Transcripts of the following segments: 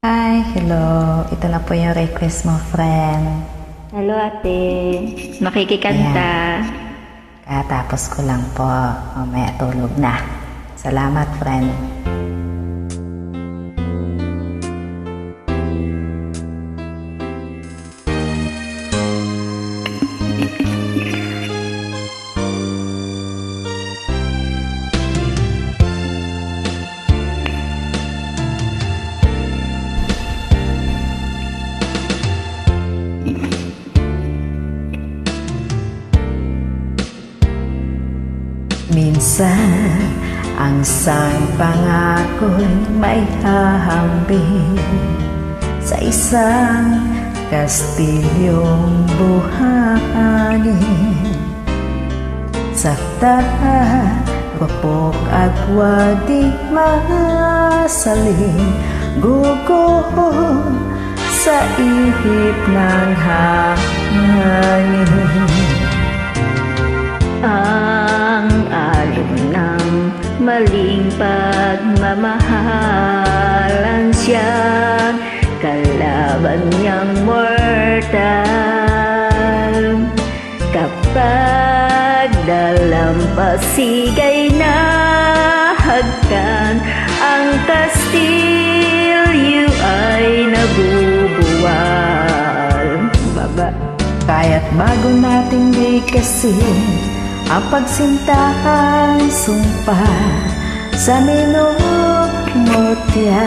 Hi, hello. Ito na po yung request mo, friend. Hello ate, makikikanta. Katapos ko lang po. Mamaya tulog na. Salamat, friend. Minsan, ang isang pangako'y may hahambing sa isang kastilyong buhangin. Sakta, wapok at wadi masaling guguho sa ihip ng hangin. Ang alon ng maling pagmamahalan siyang kalaban niyang mortal. Kapag dalampasigay na hagkan, ang kastilyo ay nabubuwal. Baba. Kaya't bago nating likasin ang pagsintahan sumpa sa minumutya,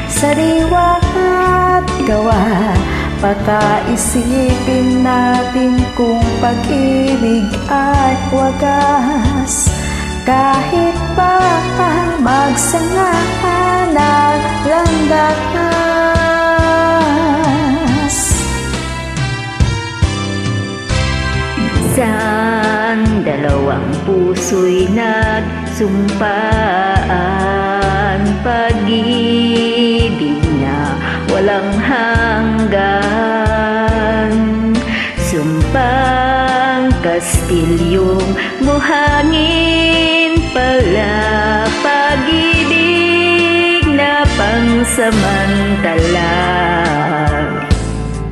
sariwa at gawa, pakaisipin natin kung pag-ibig ay wagas. Kahit pa magsanga ng landas, isang dalawang puso'y nagsumpaan, pag-ibig na walang hanggan. Sumpang kastilyong buhangin pala, pag-ibig na pansamantala.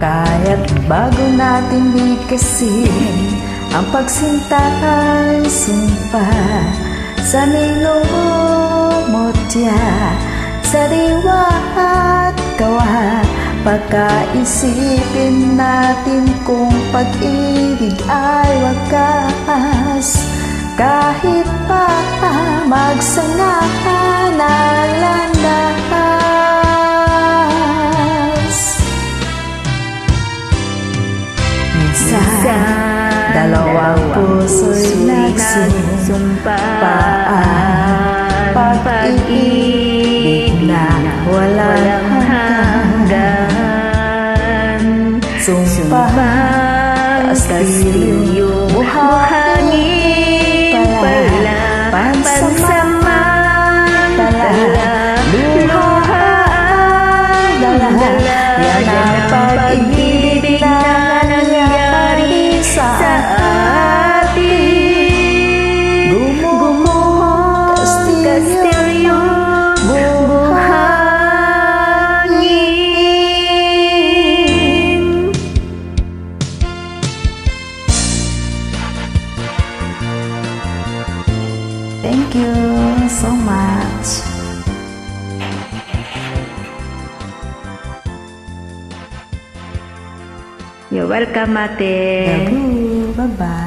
kaya't bago natin likasin ang pagsintahan sumpa sa minumutya, sariwa at gawa, pagkaisipin natin kung pag-ibig ay wagas. Kahit pa magsanga na landas, minsan dalawang puso'y nagsumpaan, pag-ibig na walang hanggan. Sumpang kastilyong buhangin pala, pansamantala, luha ang dala, yan ang pag-ibig na nangyari sa atin. Gumuho kastilyong buhangin. Thank you so much. You're welcome ate. Bye-bye.